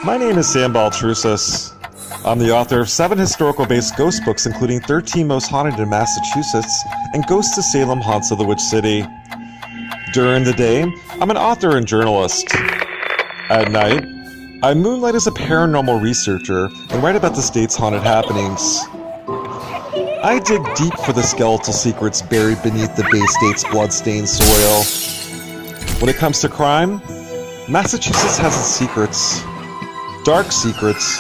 My name is Sam Baltrusis. I'm the author of 7 historical-based ghost books, including 13 Most Haunted in Massachusetts and Ghosts of Salem Haunts of the Witch City. During the day, I'm an author and journalist. At night, I moonlight as a paranormal researcher and write about the state's haunted happenings. I dig deep for the skeletal secrets buried beneath the Bay State's blood-stained soil. When it comes to crime, Massachusetts has its secrets. Dark secrets.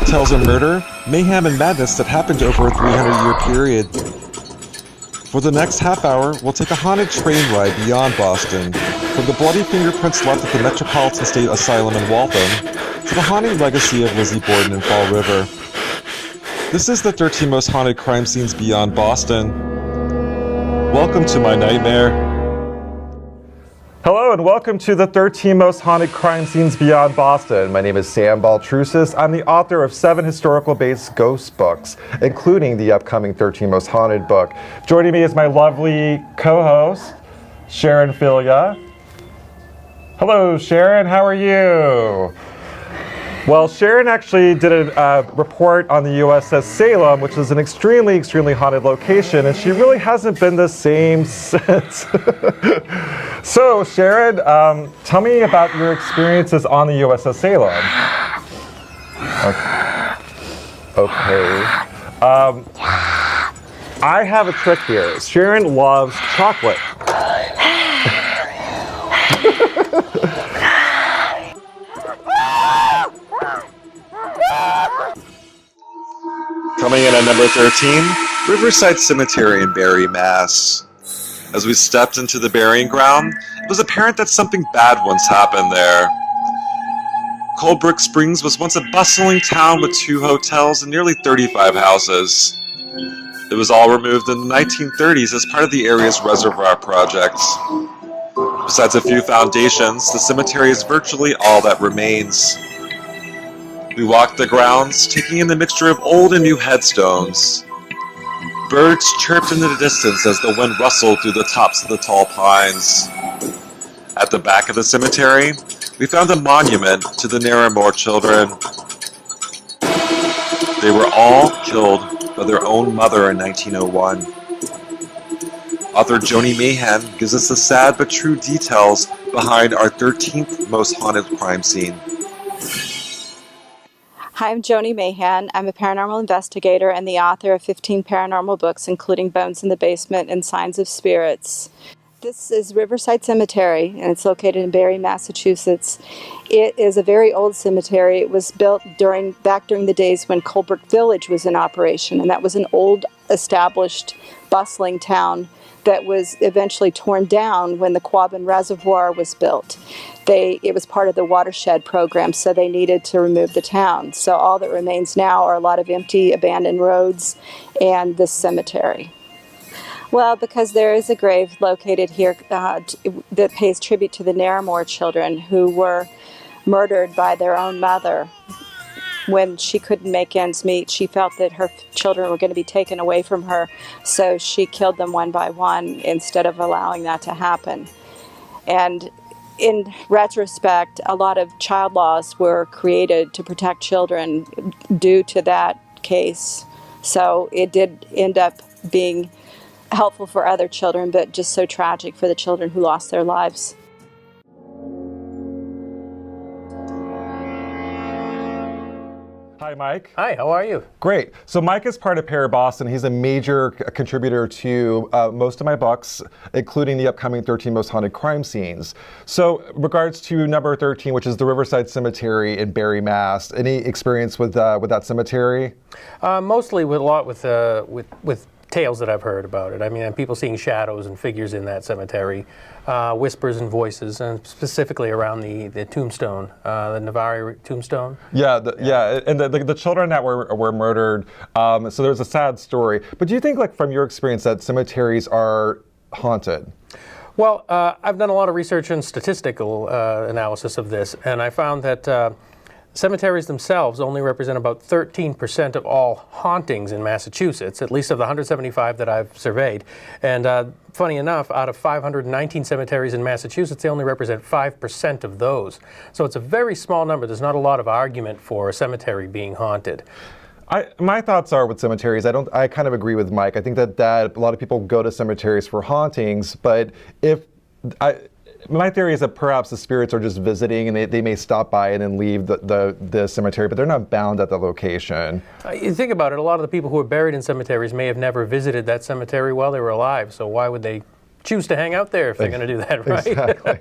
Tales of murder, mayhem, and madness that happened over a 300-year period. For the next half hour, we'll take a haunted train ride beyond Boston, from the bloody fingerprints left at the Metropolitan State Asylum in Waltham, to the haunting legacy of Lizzie Borden in Fall River. This is the 13 Most Haunted Crime Scenes Beyond Boston. Welcome to my nightmare. Hello and welcome to the 13 Most Haunted Crime Scenes Beyond Boston. My name is Sam Baltrusis. I'm the author of 7 historical-based ghost books, including the upcoming 13 Most Haunted book. Joining me is my lovely co-host, Sharon Filia. Hello, Sharon. How are you? Well, Sharon actually did a report on the USS Salem, which is an extremely, extremely haunted location, and she really hasn't been the same since. So, Sharon, tell me about your experiences on the USS Salem. Okay. I have a trick here. Sharon loves chocolate. Coming in at number 13, Riverside Cemetery in Barre, Mass. As we stepped into the burying ground, it was apparent that something bad once happened there. Coldbrook Springs was once a bustling town with 2 hotels and nearly 35 houses. It was all removed in the 1930s as part of the area's reservoir projects. Besides a few foundations, the cemetery is virtually all that remains. We walked the grounds, taking in the mixture of old and new headstones. Birds chirped in the distance as the wind rustled through the tops of the tall pines. At the back of the cemetery, we found a monument to the Narramore children. They were all killed by their own mother in 1901. Author Joni Mayhan gives us the sad but true details behind our 13th most haunted crime scene. Hi, I'm Joni Mayhan. I'm a paranormal investigator and the author of 15 paranormal books, including Bones in the Basement and Signs of Spirits. This is Riverside Cemetery, and it's located in Barre, Massachusetts. It is a very old cemetery. It was built back during the days when Coldbrook Village was in operation, and that was an old, established, bustling town that was eventually torn down when the Quabbin Reservoir was built. It was part of the watershed program, so they needed to remove the town. So all that remains now are a lot of empty, abandoned roads and this cemetery. Well, because there is a grave located here that pays tribute to the Narramore children who were murdered by their own mother. When she couldn't make ends meet, she felt that her children were going to be taken away from her, so she killed them one by one instead of allowing that to happen. And in retrospect, a lot of child laws were created to protect children due to that case. So it did end up being helpful for other children, but just so tragic for the children who lost their lives. Hi, Mike. Hi, how are you? Great. So Mike is part of Para Boston. He's a major contributor to most of my books, including the upcoming 13 Most Haunted Crime Scenes. So regards to number 13, which is the Riverside Cemetery in Barre, Mass. Any experience with that cemetery? Mostly with tales that I've heard about it. I mean, people seeing shadows and figures in that cemetery, whispers and voices, and specifically around the tombstone, the Navarre tombstone. Yeah, and the children that were murdered. So there's a sad story. But do you think, like from your experience, that cemeteries are haunted? Well, I've done a lot of research and statistical analysis of this, and I found that cemeteries themselves only represent about 13% of all hauntings in Massachusetts, at least of the 175 that I've surveyed. And funny enough, out of 519 cemeteries in Massachusetts, they only represent 5% of those. So it's a very small number. There's not a lot of argument for a cemetery being haunted. My thoughts are with cemeteries, I kind of agree with Mike. I think that a lot of people go to cemeteries for hauntings, but my theory is that perhaps the spirits are just visiting and they may stop by and then leave the cemetery, but they're not bound at the location. You think about it, a lot of the people who are buried in cemeteries may have never visited that cemetery while they were alive, so why would they choose to hang out there if they're going to do that, right? Exactly.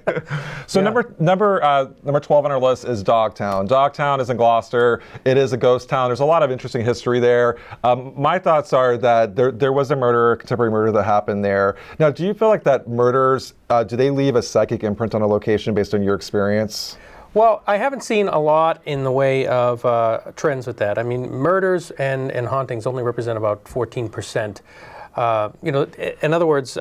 So number 12 on our list is Dogtown. Dogtown is in Gloucester. It is a ghost town. There's a lot of interesting history there. My thoughts are that there was a contemporary murder that happened there. Now, do you feel like that murders, do they leave a psychic imprint on a location based on your experience? Well, I haven't seen a lot in the way of trends with that. I mean, murders and hauntings only represent about 14%. In other words,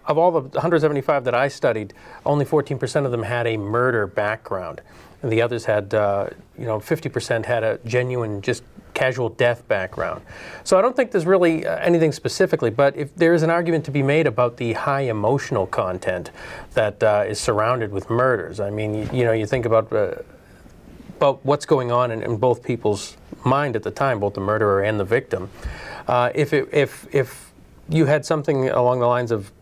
of all the 175 that I studied, only 14% of them had a murder background, and the others had, 50% had a genuine, just casual death background. So I don't think there's really anything specifically, but if there is an argument to be made about the high emotional content that is surrounded with murders. I mean, you think about what's going on in both people's mind at the time, both the murderer and the victim. If you had something along the lines of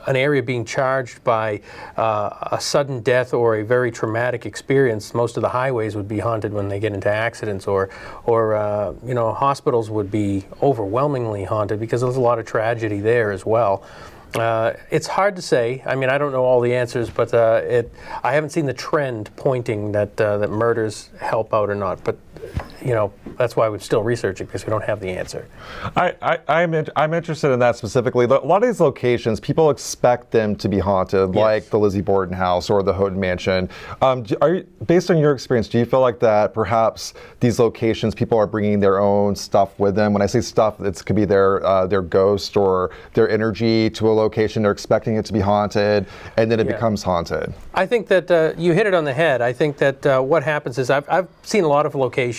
an area being charged by a sudden death or a very traumatic experience, most of the highways would be haunted when they get into accidents, or hospitals would be overwhelmingly haunted because there's a lot of tragedy there as well. It's hard to say. I mean, I don't know all the answers, but I haven't seen the trend pointing that murders help out or not. But that's why we're still researching, because we don't have the answer. I'm interested in that specifically. A lot of these locations, people expect them to be haunted, yes, like the Lizzie Borden house or the Houghton Mansion. Based on your experience, do you feel like that perhaps these locations, people are bringing their own stuff with them? When I say stuff, it could be their ghost or their energy to a location. They're expecting it to be haunted, and then it becomes haunted. I think that you hit it on the head. I think that what happens is I've seen a lot of locations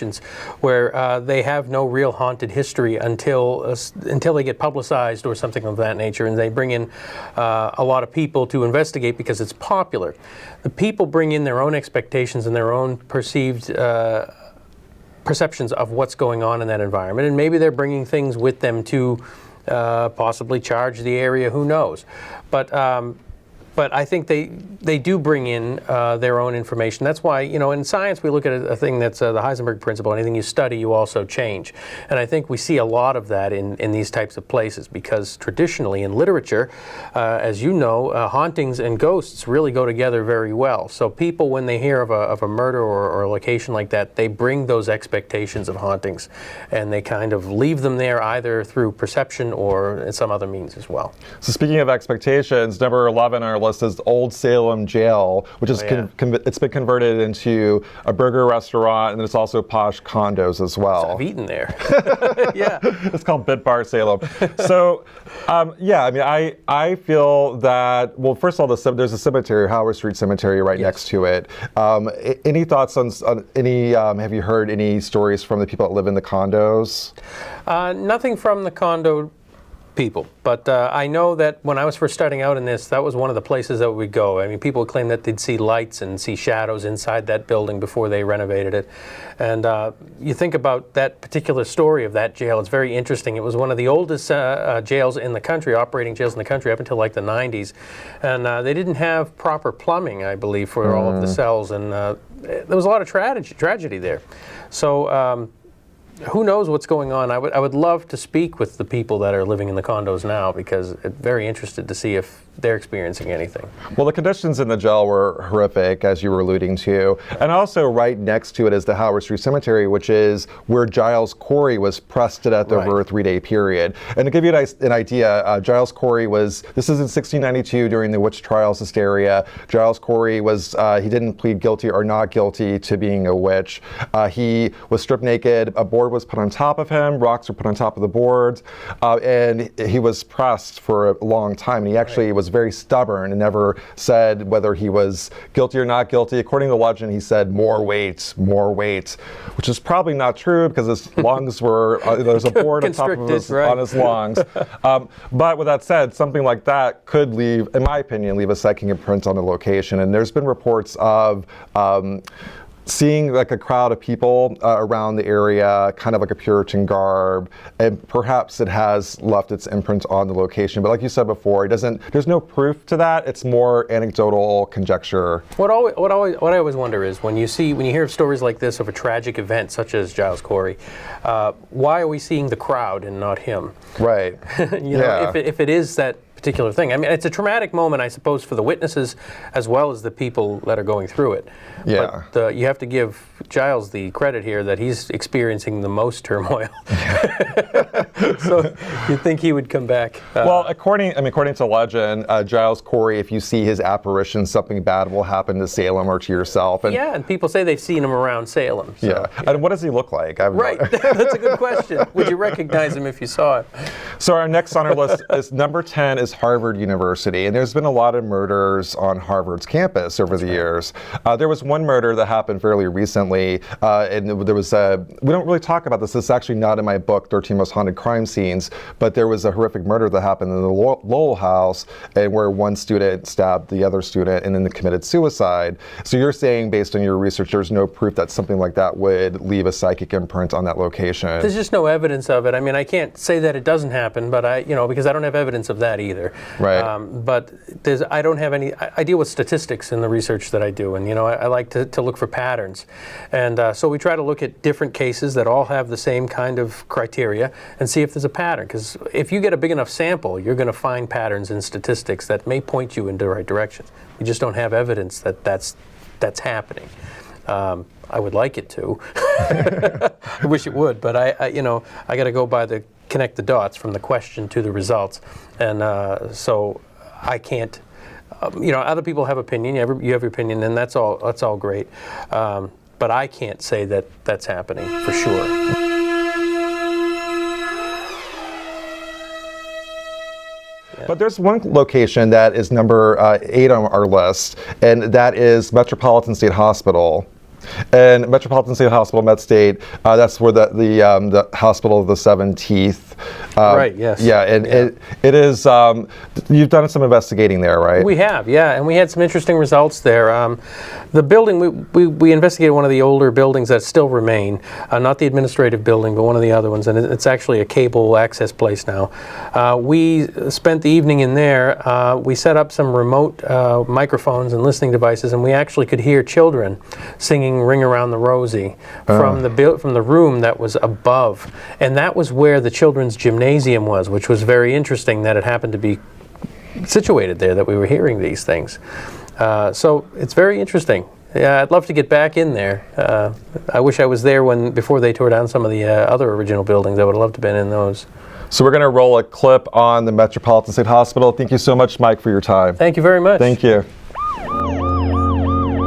where they have no real haunted history until they get publicized or something of that nature, and they bring in a lot of people to investigate because it's popular. The people bring in their own expectations and their own perceived perceptions of what's going on in that environment, and maybe they're bringing things with them to possibly charge the area, who knows. But I think they do bring in their own information. That's why, in science we look at a thing that's the Heisenberg principle. Anything you study, you also change. And I think we see a lot of that in these types of places, because traditionally in literature, as you know, hauntings and ghosts really go together very well. So people, when they hear of a murder or a location like that, they bring those expectations of hauntings, and they kind of leave them there either through perception or in some other means as well. So speaking of expectations, number 11 on our list is Old Salem Jail, which is it's been converted into a burger restaurant, and there's also posh condos as well. I've eaten there. Yeah, it's called Bit Bar Salem. So, I feel that, well, first of all, there's a cemetery, Howard Street Cemetery, right next to it. Any thoughts on any? Have you heard any stories from the people that live in the condos? Nothing from the condo people, but I know that when I was first starting out in this, that was one of the places that we'd go. I mean, people would claim that they'd see lights and see shadows inside that building before they renovated it. And you think about that particular story of that jail, it's very interesting. It was one of the oldest jails in the country, operating jails in the country up until like the 90s. And they didn't have proper plumbing, I believe, for all of the cells. And there was a lot of tragedy there. So who knows what's going on? I would love to speak with the people that are living in the condos now, because I'm very interested to see if they're experiencing anything. Well, the conditions in the jail were horrific, as you were alluding to. And also right next to it is the Howard Street Cemetery, which is where Giles Corey was pressed to death over a 3-day period. And to give you an idea, Giles Corey this is in 1692 during the witch trials hysteria. Giles Corey he didn't plead guilty or not guilty to being a witch. He was stripped naked, a board was put on top of him, rocks were put on top of the boards, and he was pressed for a long time. And he actually was very stubborn and never said whether he was guilty or not guilty. According to legend, he said, more weight, which is probably not true because his lungs were, there's a board on top of on his lungs. But with that said, something like that could leave, in my opinion, leave a psychic imprint on the location. And there's been reports of seeing like a crowd of people around the area, kind of like a Puritan garb, and perhaps it has left its imprint on the location. But like you said before, there's no proof to that. It's more anecdotal conjecture. What I always wonder is when you hear of stories like this of a tragic event such as Giles Corey, why are we seeing the crowd and not him? Right. You know, if it is that particular thing. I mean, it's a traumatic moment, I suppose, for the witnesses as well as the people that are going through it. Yeah. But you have to give Giles the credit here that he's experiencing the most turmoil. So you'd think he would come back. Well, according to legend, Giles Corey, if you see his apparition, something bad will happen to Salem or to yourself. And yeah, and people say they've seen him around Salem. So. Yeah. And what does he look like? Right. That's a good question. Would you recognize him if you saw him? So our next on our list is number 10 is Harvard University. And there's been a lot of murders on Harvard's campus over the years. There was one murder that happened fairly recently. And there was we don't really talk about this. This is actually not in my book, 13 Most Haunted Crime Scenes. But there was a horrific murder that happened in the Lowell house, and where one student stabbed the other student and then committed suicide. So you're saying, based on your research, there's no proof that something like that would leave a psychic imprint on that location? There's just no evidence of it. I mean, I can't say that it doesn't happen, but because I don't have evidence of that either. Right. But I don't have any. I deal with statistics in the research that I do, and I like to look for patterns, and so we try to look at different cases that all have the same kind of criteria and see if there's a pattern. Because if you get a big enough sample, you're going to find patterns in statistics that may point you in the right direction. We just don't have evidence that that's happening. I would like it to. I wish it would, but I got to go by connect the dots from the question to the results, and so I can't. Other people have opinion. You have your opinion, and that's all great. But I can't say that that's happening for sure. But there's one location that is number 8 on our list, and that is Metropolitan State Hospital. And Metropolitan State Hospital, Met-State, that's where the Hospital of the Seven Teeth. Right, yes. Yeah, and it is, you've done some investigating there, right? We have, yeah, and we had some interesting results there. The building, we investigated one of the older buildings that still remain, not the administrative building, but one of the other ones, and it's actually a cable access place now. We spent the evening in there. We set up some remote microphones and listening devices, and we actually could hear children singing Ring Around the Rosie from the room that was above, and that was where the children's gymnasium was, which was very interesting that it happened to be situated there, that we were hearing these things. So it's very interesting. Yeah, I'd love to get back in there. I wish I was there before they tore down some of the other original buildings. I would have loved to have been in those. So we're going to roll a clip on the Metropolitan State Hospital. Thank you so much, Mike, for your time. Thank you very much. Thank you.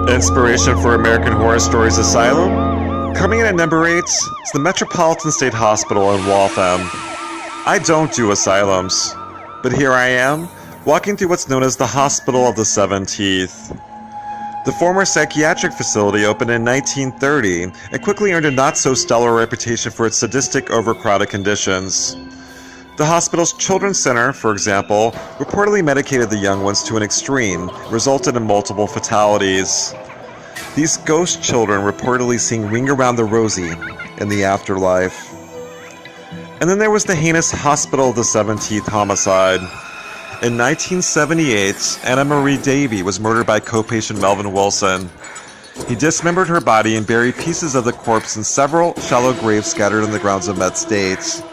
Inspiration for American Horror Stories Asylum? Coming in at number 8 is the Metropolitan State Hospital in Waltham. I don't do asylums, but here I am, walking through what's known as the Hospital of the Seven Teeth. The former psychiatric facility opened in 1930 and quickly earned a not-so-stellar reputation for its sadistic, overcrowded conditions. The hospital's children's center, for example, reportedly medicated the young ones to an extreme, resulted in multiple fatalities. These ghost children reportedly sing Ring Around the Rosie in the afterlife. And then there was the heinous Hospital of the Seven Teeth homicide. In 1978, Anna Marie Davey was murdered by co-patient Melvin Wilson. He dismembered her body and buried pieces of the corpse in several shallow graves scattered in the grounds of Met-State.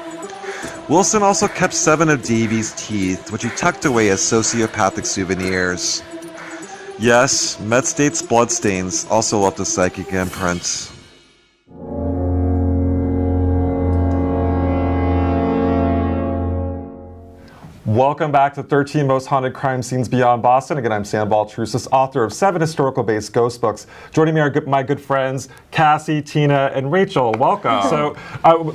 Wilson also kept 7 of Davy's teeth, which he tucked away as sociopathic souvenirs. Yes, Met-State's bloodstains also left a psychic imprint. Welcome back to 13 Most Haunted Crime Scenes Beyond Boston. Again, I'm Sam Baltrusis, author of 7 historical-based ghost books. Joining me are my good friends, Cassie, Tina, and Rachel. Welcome. So,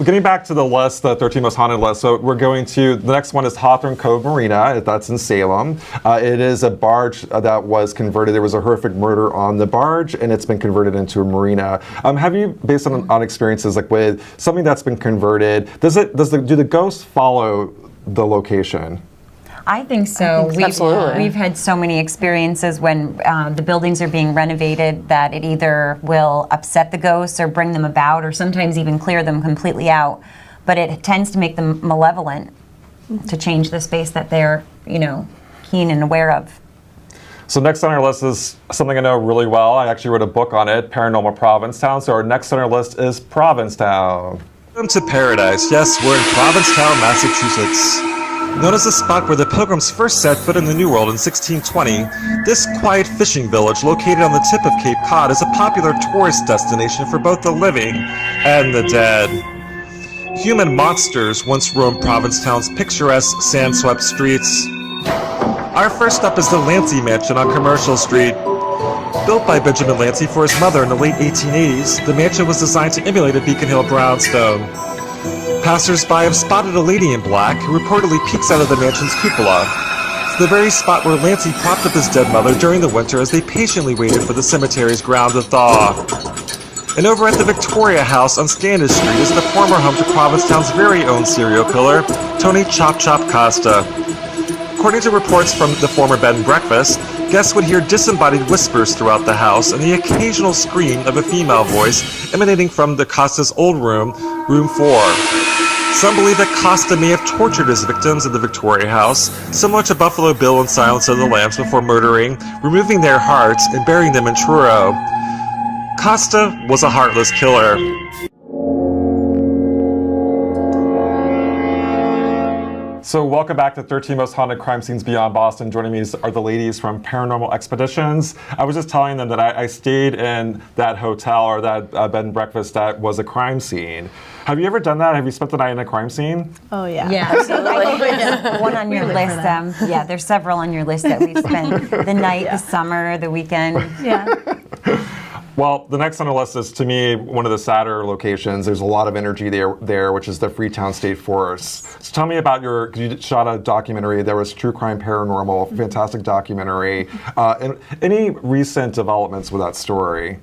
getting back to the list, the 13 Most Haunted list, so we're going to, the next one is Hawthorne Cove Marina. That's in Salem. It is a barge that was converted. There was a horrific murder on the barge, and it's been converted into a marina. Have you, based on experiences like with something that's been converted, do the ghosts follow the location? I think so. We've had so many experiences when the buildings are being renovated that it either will upset the ghosts or bring them about, or sometimes even clear them completely out. But it tends to make them malevolent to change the space that they're, keen and aware of. So next on our list is something I know really well. I actually wrote a book on it, Paranormal Provincetown. So our next on our list is Provincetown. Welcome to paradise. Yes, we're in Provincetown, Massachusetts. Known as the spot where the Pilgrims first set foot in the New World in 1620, this quiet fishing village located on the tip of Cape Cod is a popular tourist destination for both the living and the dead. Human monsters once roamed Provincetown's picturesque, sand-swept streets. Our first stop is the Lancey Mansion on Commercial Street. Built by Benjamin Lancey for his mother in the late 1880s, the mansion was designed to emulate a Beacon Hill brownstone. Passers-by have spotted a lady in black who reportedly peeks out of the mansion's cupola. It's the very spot where Lancey propped up his dead mother during the winter as they patiently waited for the cemetery's ground to thaw. And over at the Victoria House on Standish Street is the former home to Provincetown's very own serial killer, Tony Chop Chop Costa. According to reports from the former bed and breakfast, guests would hear disembodied whispers throughout the house and the occasional scream of a female voice emanating from the Costa's old room, Room 4. Some believe that Costa may have tortured his victims in the Victoria House, similar to Buffalo Bill in Silence of the Lambs, before murdering, removing their hearts, and burying them in Truro. Costa was a heartless killer. So welcome back to 13 Most Haunted Crime Scenes Beyond Boston. Joining me are the ladies from Paranormal Expeditions. I was just telling them that I stayed in that hotel or that bed and breakfast that was a crime scene. Have you ever done that? Have you spent the night in a crime scene? Oh, yeah. Yeah, absolutely. One on your list. There's several on your list that we've spent the night, the summer, the weekend. Yeah. Well, the next on the list is, to me, one of the sadder locations. There's a lot of energy there, which is the Freetown State Forest. So tell me about you shot a documentary. There was True Crime Paranormal, fantastic documentary. And any recent developments with that story?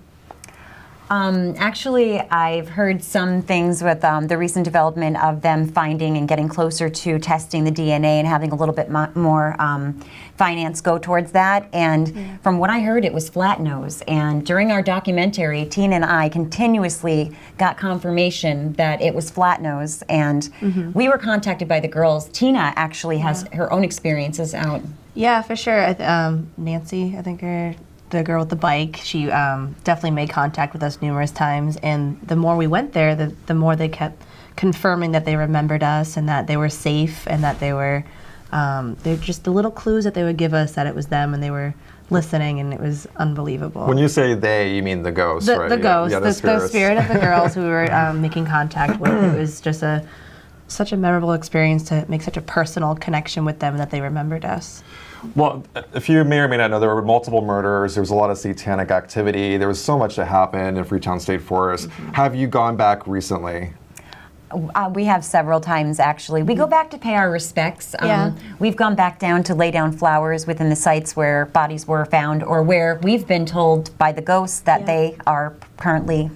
Actually, I've heard some things with the recent development of them finding and getting closer to testing the DNA and having a little bit more finance go towards that. And from what I heard, it was flat nose. And during our documentary, Tina and I continuously got confirmation that it was flat nose. And we were contacted by the girls. Tina actually has her own experiences out. Yeah, for sure. Nancy, I think the girl with the bike, she definitely made contact with us numerous times, and the more we went there, the more they kept confirming that they remembered us and that they were safe and that they're just the little clues that they would give us that it was them and they were listening, and it was unbelievable. When you say they, you mean the ghosts, right? The ghosts, yeah, the spirit of the girls who we were making contact with. It was just such a memorable experience to make such a personal connection with them that they remembered us. Well, if you may or may not know, there were multiple murders. There was a lot of satanic activity. There was so much that happened in Freetown State Forest. Have you gone back recently? We have several times, actually. We go back to pay our respects. Yeah. We've gone back down to lay down flowers within the sites where bodies were found, or where we've been told by the ghosts that they are currently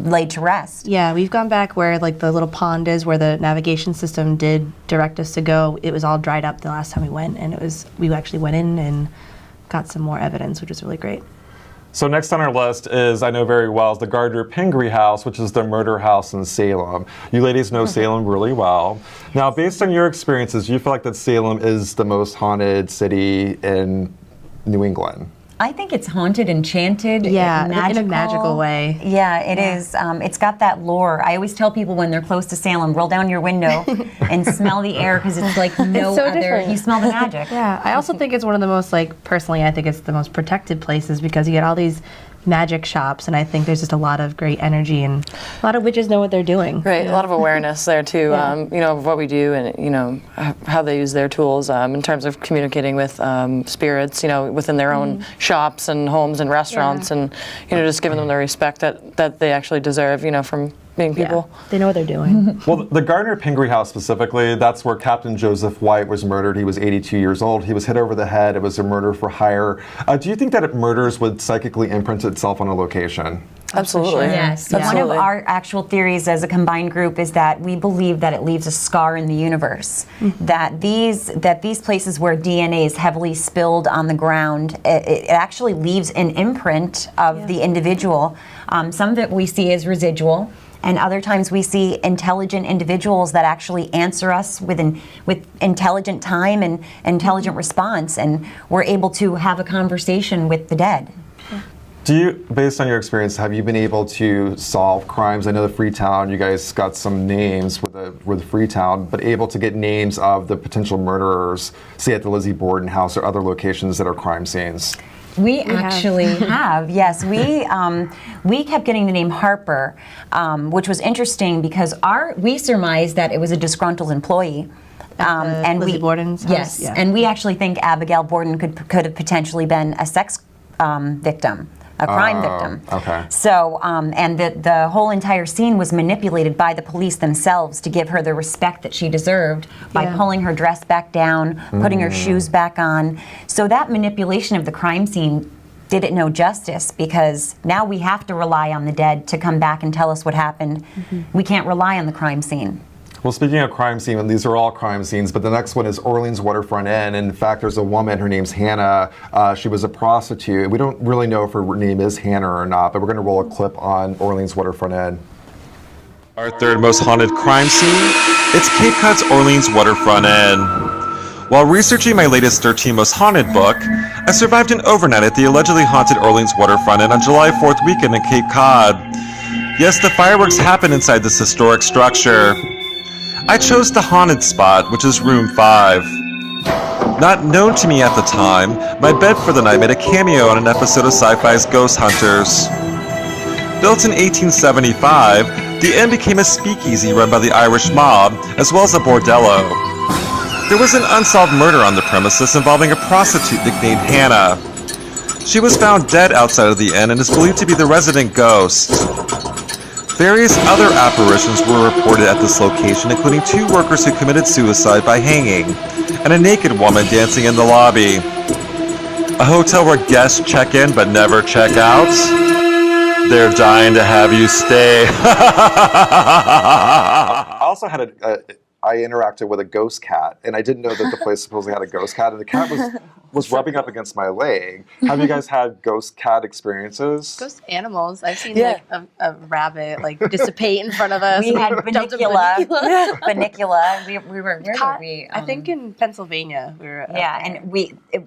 laid to rest. Yeah, we've gone back where like the little pond is, where the navigation system did direct us to go. It was all dried up the last time we went, and we actually went in and got some more evidence, which was really great. So next on our list is, I know very well, is the Gardner Pingree House, which is the murder house in Salem. You ladies know Salem really well. Now, based on your experiences, do you feel like that Salem is the most haunted city in New England? I think it's haunted, enchanted, Yeah, magical. in a magical way. Yeah, it is. It's got that lore. I always tell people when they're close to Salem, roll down your window and smell the air, because it's like no so other. different. You smell the magic. Yeah, I also think it's one of the most, personally, I think it's the most protected places, because you get all these magic shops, and I think there's just a lot of great energy, and a lot of witches know what they're doing. Right, a lot of awareness there too, Yeah. of what we do and, how they use their tools in terms of communicating with spirits, within their own shops and homes and restaurants and, just giving them the respect that they actually deserve, from being people. Yeah. They know what they're doing. Well, the Gardner Pingree House specifically, that's where Captain Joseph White was murdered. He was 82 years old. He was hit over the head. It was a murder for hire. Do you think that murders would psychically imprint itself on a location? Absolutely. Yes. Absolutely. One of our actual theories as a combined group is that we believe that it leaves a scar in the universe. That these places where DNA is heavily spilled on the ground, it actually leaves an imprint of the individual. Some of it we see as residual. And other times we see intelligent individuals that actually answer us with intelligent time and intelligent response, and we're able to have a conversation with the dead. Do you, based on your experience, have you been able to solve crimes? I know the Freetown, you guys got some names with Freetown, but able to get names of the potential murderers, say at the Lizzie Borden house or other locations that are crime scenes? We actually have, yes. We kept getting the name Harper, which was interesting because we surmised that it was a disgruntled employee. And Lizzie Borden's house? Yes, Yeah. and we actually think Abigail Borden could have potentially been a sex victim. A crime victim. Okay. So, and the whole entire scene was manipulated by the police themselves to give her the respect that she deserved by pulling her dress back down, putting her shoes back on. So that manipulation of the crime scene did it no justice, because now we have to rely on the dead to come back and tell us what happened. We can't rely on the crime scene. Well, speaking of crime scene, and these are all crime scenes, but the next one is Orleans Waterfront Inn. And in fact, there's a woman, her name's Hannah. She was a prostitute. We don't really know if her name is Hannah or not, but we're going to roll a clip on Orleans Waterfront Inn. Our third most haunted crime scene, it's Cape Cod's Orleans Waterfront Inn. While researching my latest 13 Most Haunted book, I survived an overnight at the allegedly haunted Orleans Waterfront Inn on July 4th weekend in Cape Cod. Yes, the fireworks happened inside this historic structure. I chose the haunted spot, which is room 5. Not known to me at the time, my bed for the night made a cameo on an episode of Sci-Fi's Ghost Hunters. Built in 1875, the inn became a speakeasy run by the Irish mob, as well as a bordello. There was an unsolved murder on the premises involving a prostitute nicknamed Hannah. She was found dead outside of the inn and is believed to be the resident ghost. Various other apparitions were reported at this location, including 2 workers who committed suicide by hanging, and a naked woman dancing in the lobby. A hotel where guests check in but never check out. They're dying to have you stay. I also had I interacted with a ghost cat, and I didn't know that the place supposedly had a ghost cat, and the cat was rubbing up against my leg. Have you guys had ghost cat experiences? Ghost animals. I've seen like a rabbit dissipate in front of us. We had Banicula. Banicula. We were, where were we? I think in Pennsylvania. We were. And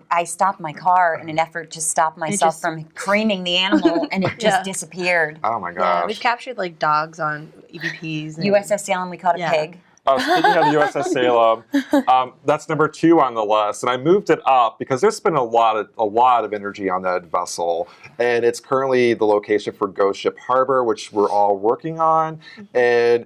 I stopped my car in an effort to stop myself from creaming the animal, and it just disappeared. Oh my gosh. Yeah, we've captured like dogs on EVPs. USS Salem, we caught a pig. Speaking of the USS Salem, that's number 2 on the list, and I moved it up because there's been a lot of energy on that vessel, and it's currently the location for Ghost Ship Harbor, which we're all working on. And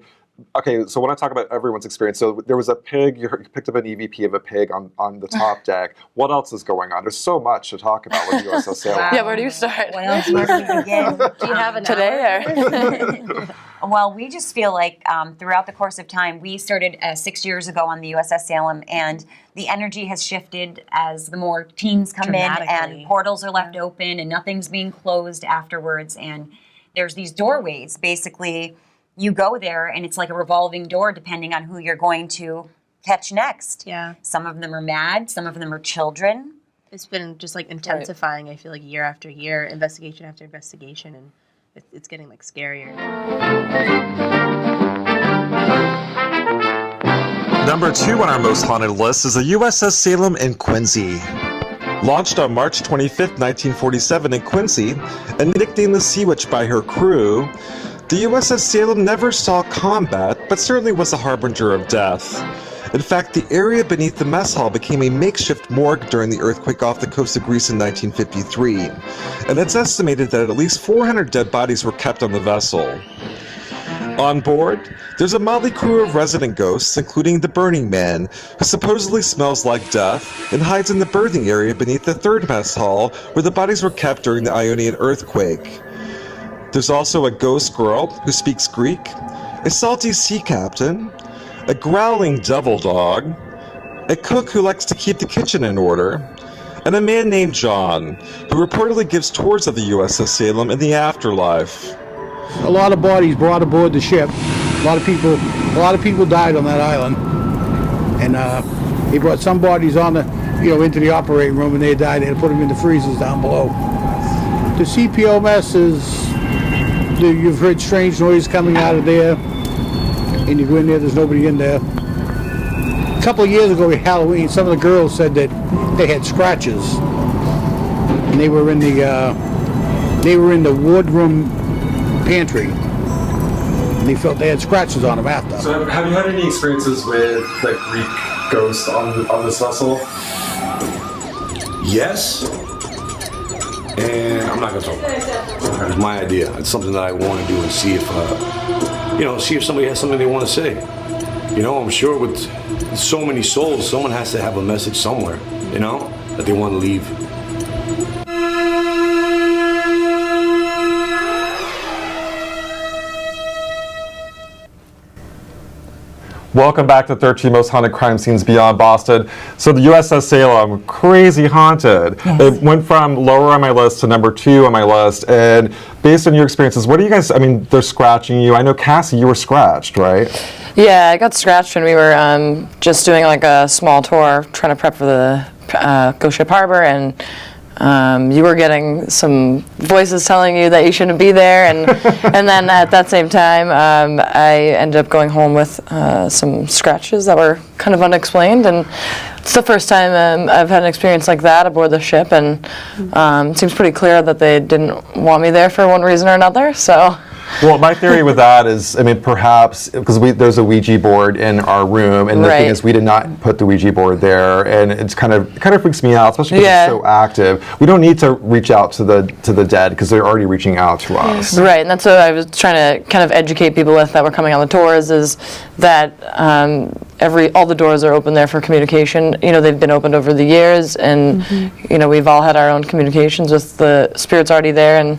okay, so when I talk about everyone's experience, so there was a pig, you picked up an EVP of a pig on the top deck. What else is going on? There's so much to talk about with USS Salem. Yeah, where do you start? Well, where do we begin? Do you have an Today hour? Well, we just feel like throughout the course of time, we started 6 years ago on the USS Salem, and the energy has shifted as the more teams come in and portals are left open and nothing's being closed afterwards. And there's these doorways. Basically, you go there and it's like a revolving door depending on who you're going to catch next. Yeah. Some of them are mad, some of them are children. It's been just like intensifying, I feel like year after year, investigation after investigation, and it's getting like scarier. Number 2 on our most haunted list is the USS Salem in Quincy. Launched on March 25th, 1947 in Quincy, and nicknamed the Sea Witch by her crew, the USS Salem never saw combat, but certainly was a harbinger of death. In fact, the area beneath the mess hall became a makeshift morgue during the earthquake off the coast of Greece in 1953, and it's estimated that at least 400 dead bodies were kept on the vessel. On board, there's a motley crew of resident ghosts, including the Burning Man, who supposedly smells like death and hides in the berthing area beneath the third mess hall, where the bodies were kept during the Ionian earthquake. There's also a ghost girl who speaks Greek, a salty sea captain, a growling devil dog, a cook who likes to keep the kitchen in order, and a man named John, who reportedly gives tours of the USS Salem in the afterlife. A lot of bodies brought aboard the ship. A lot of people died on that island, and they brought some bodies on the, into the operating room, and they died. They had to put them in the freezers down below. The CPO mess is, you've heard strange noise coming out of there, and you go in there, there's nobody in there. A couple of years ago at Halloween, some of the girls said that they had scratches, and they were in the wardroom pantry. They felt they had scratches on them after. So have you had any experiences with the Greek ghost on this vessel? Yes, and I'm not gonna talk about it. It's my idea. It's something that I want to do and see if somebody has something they want to say. I'm sure with so many souls, someone has to have a message somewhere, that they want to leave. Welcome back to 13 Most Haunted Crime Scenes Beyond Boston. So the USS Salem, crazy haunted. Yes. It went from lower on my list to number 2 on my list. And based on your experiences, what do you guys, they're scratching you. I know, Cassie, you were scratched, right? Yeah, I got scratched when we were just doing like a small tour, trying to prep for the Ghost Ship Harbor, and you were getting some voices telling you that you shouldn't be there, and then at that same time, I ended up going home with some scratches that were kind of unexplained, and it's the first time I've had an experience like that aboard the ship, and it seems pretty clear that they didn't want me there for one reason or another, so. Well, my theory with that is, perhaps, because there's a Ouija board in our room, and the thing is, we did not put the Ouija board there, and it kind of freaks me out, especially because it's so active. We don't need to reach out to the dead, because they're already reaching out to us. Right, and that's what I was trying to kind of educate people with that were coming on the tours, is that all the doors are open there for communication. They've been opened over the years, and we've all had our own communications with the spirits already there, and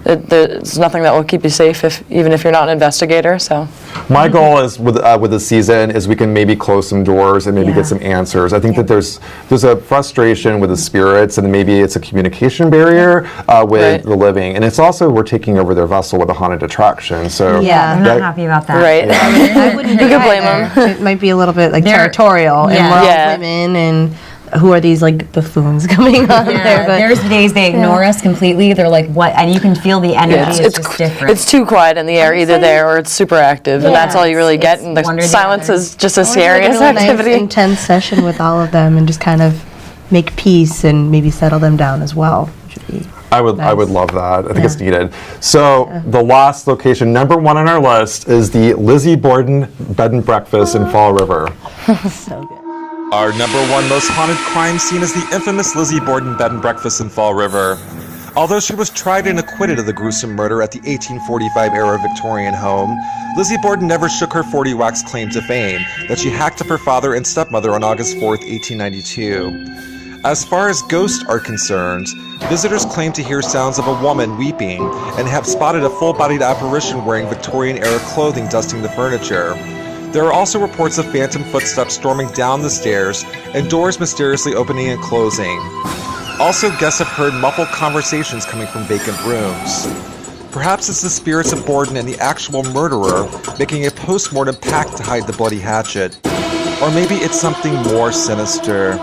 there's nothing that will keep you safe even if you're not an investigator. So my goal is with the season is we can maybe close some doors and maybe get some answers. I think that there's a frustration with the spirits, and maybe it's a communication barrier with the living, and it's also we're taking over their vessel with a haunted attraction. So I'm not happy about that. Right. I wouldn't You could blame them. It might be a little bit territorial, and we're all women, and who are these buffoons coming on there? But there's days they ignore us completely. They're like, what? And you can feel the energy is just different. It's too quiet in the air, either there or it's super active, and that's all you really get. And the silence is just a serious activity. Nice, intense session with all of them, and just kind of make peace and maybe settle them down as well. Which would be I would love that. I think it's needed. So the last location, number 1 on our list, is the Lizzie Borden Bed and Breakfast in Fall River. So good. Our number 1 most haunted crime scene is the infamous Lizzie Borden Bed and Breakfast in Fall River. Although she was tried and acquitted of the gruesome murder at the 1845-era Victorian home, Lizzie Borden never shook her 40 wax claim to fame that she hacked up her father and stepmother on August 4th, 1892. As far as ghosts are concerned, visitors claim to hear sounds of a woman weeping and have spotted a full-bodied apparition wearing Victorian-era clothing dusting the furniture. There are also reports of phantom footsteps storming down the stairs and doors mysteriously opening and closing. Also, guests have heard muffled conversations coming from vacant rooms. Perhaps it's the spirits of Borden and the actual murderer making a post-mortem pact to hide the bloody hatchet. Or maybe it's something more sinister.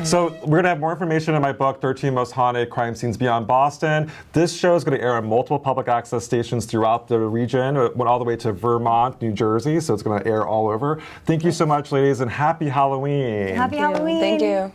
So we're going to have more information in my book, 13 Most Haunted Crime Scenes Beyond Boston. This show is going to air on multiple public access stations throughout the region. It went all the way to Vermont, New Jersey, so it's going to air all over. Thank you so much, ladies, and happy Halloween. Happy Halloween. Thank you.